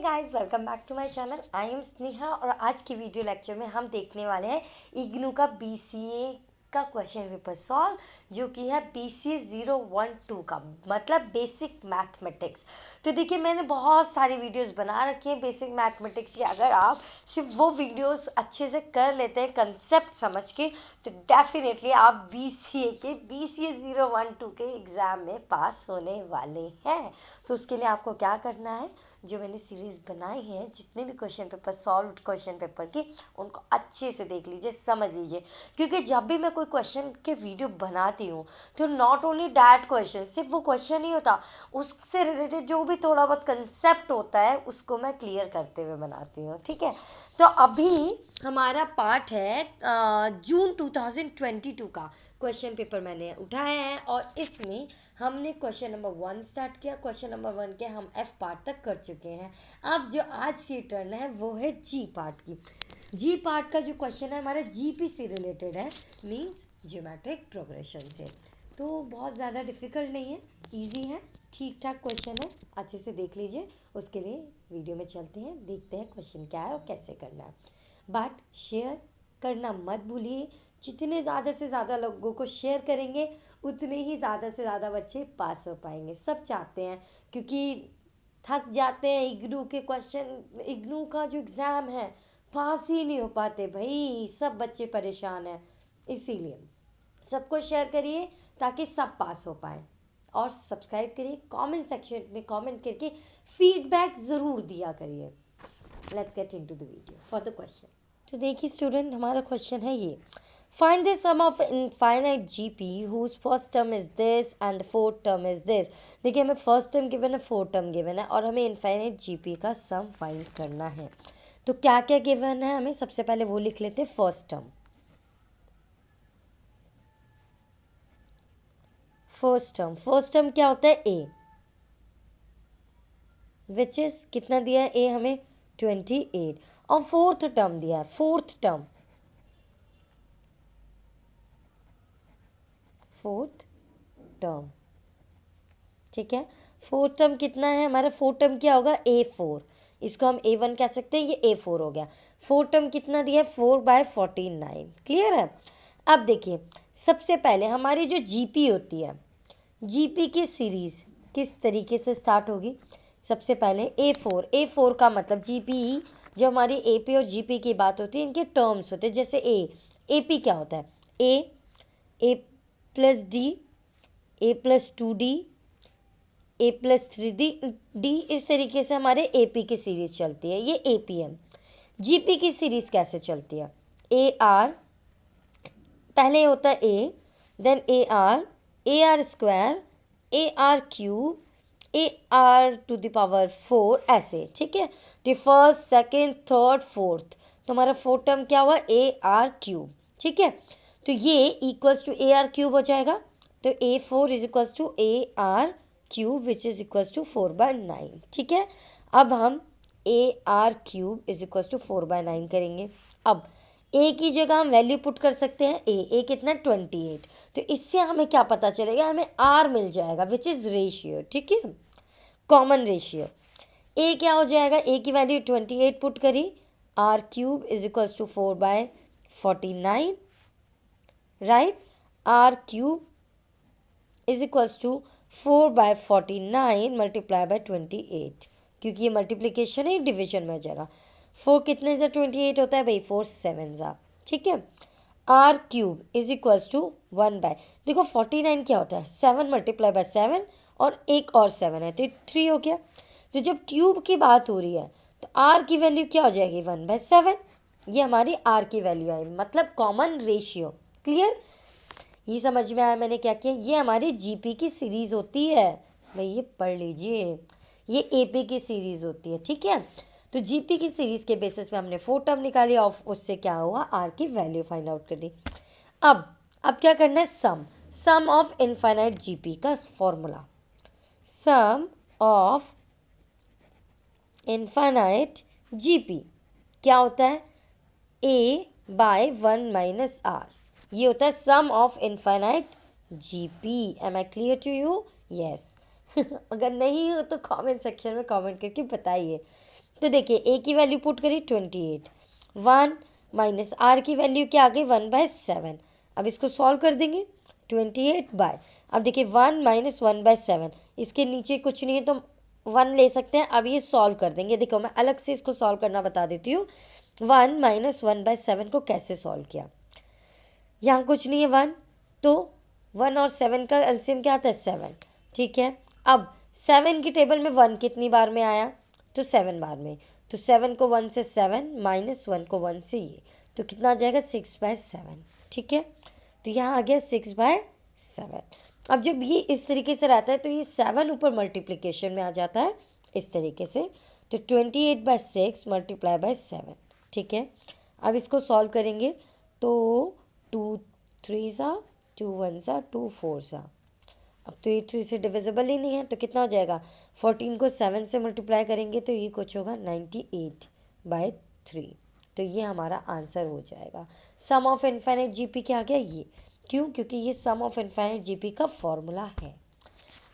Guys, welcome back to my channel. I am Sneha और आज की वीडियो लेक्चर में हम देखने वाले हैं इग्नू का बीसीए का क्वेश्चन पेपर सॉल्व, जो कि है बीसीए 012 का मतलब बेसिक मैथमेटिक्स। तो देखिए, मैंने बहुत सारी वीडियोस बना रखी हैं बेसिक मैथमेटिक्स की। अगर आप सिर्फ वो वीडियोस अच्छे से कर लेते हैं कंसेप्ट समझ के, तो डेफिनेटली आप बीसीए 012 के एग्ज़ाम में पास होने वाले हैं। तो उसके लिए आपको क्या करना है, जो मैंने सीरीज़ बनाई है, जितने भी question paper solve question paper की, उनको अच्छे से देख लीजिए, समझ लीजिए। क्योंकि जब भी मैं कोई क्वेश्चन के वीडियो बनाती हूँ तो नॉट ओनली डैट क्वेश्चन, सिर्फ वो क्वेश्चन ही होता, उससे रिलेटेड जो भी थोड़ा बहुत कंसेप्ट होता है उसको मैं क्लियर करते हुए बनाती हूँ। ठीक है, तो अभी हमारा पार्ट है जून 2022 का क्वेश्चन पेपर मैंने उठाया है और इसमें हमने क्वेश्चन नंबर 1 स्टार्ट किया। क्वेश्चन नंबर 1 के हम एफ पार्ट तक कर चुके हैं। अब जो आज की टर्न है वो है जी पार्ट की। जी पार्ट का जो क्वेश्चन है हमारा जीपी से रिलेटेड है, मींस ज्योमेट्रिक प्रोग्रेशन से। तो बहुत ज़्यादा डिफिकल्ट नहीं है, इजी है, ठीक ठाक क्वेश्चन है, अच्छे से देख लीजिए। उसके लिए वीडियो में चलते हैं, देखते हैं क्वेश्चन क्या है और कैसे करना है। बट शेयर करना मत भूलिए, जितने ज़्यादा से ज़्यादा लोगों को शेयर करेंगे उतने ही ज़्यादा से ज़्यादा बच्चे पास हो पाएंगे। सब चाहते हैं, क्योंकि थक जाते हैं इग्नू के क्वेश्चन, इग्नू का जो एग्ज़ाम है पास ही नहीं हो पाते भाई, सब बच्चे परेशान हैं। इसीलिए सबको शेयर करिए ताकि सब पास हो पाए, और सब्सक्राइब करिए, कमेंट सेक्शन में कमेंट करके फीडबैक ज़रूर दिया करिए। Let's get into the video for the question. तो देखिए स्टूडेंट, हमारा क्वेश्चन है ये: find the sum of infinite GP whose first term is this and fourth term is this. देखिए, हमें फर्स्ट टर्म गिवन है, फोर्थ टर्म गिवन है, और हमें इनफाइनाइट जीपी का सम फाइंड करना है। तो क्या क्या गिवन है हमें, सबसे पहले वो लिख लेते हैं। फर्स्ट टर्म क्या होता है? ए, विच इज कितना दिया है ए हमें? 28। और फोर्थ टर्म दिया है, फोर्थ टर्म, ठीक है। फोर्थ टर्म कितना है हमारा? फोर्थ टर्म क्या होगा? A4। इसको हम A1 कह सकते हैं, ये A4 हो गया। फोर्थ टर्म कितना दिया है? 4/49। क्लियर है। अब देखिए, सबसे पहले हमारी जो जीपी होती है, जीपी की सीरीज किस तरीके से स्टार्ट होगी? सबसे पहले A4 का मतलब जीपी, जो हमारी एपी और जीपी की बात होती है, इनके टर्म्स होते हैं। जैसे एपी क्या होता है? A+D, A+2D, A+3D, इस तरीके से हमारे एपी की सीरीज चलती है, ये एपीएम। जीपी की सीरीज कैसे चलती है? AR, पहले होता है ए, देन AR² AR³, AR⁴ ऐसे, ठीक है। तो फर्स्ट, सेकेंड, थर्ड, फोर्थ, तो हमारा फोर्थ टर्म क्या हुआ? AR³, ठीक है। तो ये इक्वल्स टू AR³ हो जाएगा। तो A4 is equals to AR³ which is equals to 4/9, ठीक है। अब हम AR³ इज इक्वल्स टू 4/9 करेंगे। अब ए की जगह हम वैल्यू पुट कर सकते हैं, ए कितना? 28। तो इससे हमें क्या पता चलेगा? हमें आर मिल जाएगा, विच इज़ रेशियो, ठीक है, कॉमन रेशियो। ए क्या हो जाएगा? ए की वैल्यू 28 पुट करी, R³ is equals to 4/49, right. R³ is equals to 4/49 multiply by 28, क्योंकि ये मल्टीप्लीकेशन है, डिविजन में हो जाएगा। 4 कितने से 28 होता है भाई? 4 7 ज़ा, ठीक है। R³ इज इक्वल्स टू 1/, देखो 49 क्या होता है? 7 मल्टीप्लाई बाय 7, और एक और 7 है, तो 3 हो गया। तो जब क्यूब की बात हो रही है तो R की वैल्यू क्या हो जाएगी? 1/7। ये हमारी R की वैल्यू आई, मतलब कॉमन रेशियो। क्लियर? ये समझ में आया मैंने क्या किया? ये हमारी जीपी की सीरीज़ होती है भाई, ये पढ़ लीजिए, ये एपी की सीरीज़ होती है, ठीक है। तो जीपी की सीरीज़ के बेसिस पे हमने 4 टर्म निकाली और उससे क्या हुआ? आर की वैल्यू फाइंड आउट कर दी। अब क्या करना है? सम ऑफ इनफाइनाइट जीपी का formula, sum of infinite GP क्या होता है? A/1 - R, ये होता है sum of infinite GP. Am I clear to you? Yes. अगर नहीं हो तो कमेंट सेक्शन में कमेंट करके बताइए। तो देखिए ए की वैल्यू पुट करी 28, 1 माइनस आर की वैल्यू क्या आ गई 1/7। अब इसको सॉल्व कर देंगे 28 बाय, अब देखिए 1 माइनस 1/7, इसके नीचे कुछ नहीं है तो 1 ले सकते हैं। अब ये सॉल्व कर देंगे, देखो मैं अलग से इसको सॉल्व करना बता देती हूँ। 1 माइनस 1/7 को कैसे सॉल्व किया, यहाँ कुछ नहीं है 1, तो 1 और 7 का एलसीएम क्या आता है 7, ठीक है। अब 7 की टेबल में 1 कितनी बार में आया, तो 7 बार में, तो 7 को 1 से 7 माइनस 1 को 1 से ये, तो कितना आ जाएगा 6/7, ठीक है। तो यहाँ आ गया 6/7। अब जब ये इस तरीके से रहता है तो ये 7 ऊपर मल्टीप्लिकेशन में आ जाता है इस तरीके से, तो 28/6 मल्टीप्लाई बाय 7, ठीक है। अब इसको सॉल्व करेंगे तो 2 3 सा 2 1 सा 2 4 सा, अब तो ये 3 से डिविजिबल ही नहीं है, तो कितना हो जाएगा 14 को 7 से मल्टीप्लाई करेंगे तो ये कुछ होगा 98/3। तो ये हमारा आंसर हो जाएगा। सम ऑफ इनफाइनाइट जीपी क्या आ गया ये, क्यों, क्योंकि ये सम ऑफ इनफाइनाइट जीपी का फॉर्मूला है।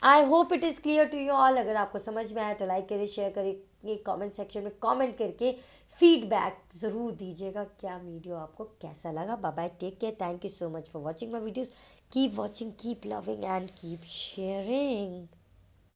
I hope it is clear to you all. अगर आपको समझ में आया तो लाइक करिए, शेयर करिए, कमेंट सेक्शन में कमेंट करके फीडबैक ज़रूर दीजिएगा क्या वीडियो आपको कैसा लगा। Bye bye, take care, thank you so much for watching my videos, keep watching, keep loving and keep sharing.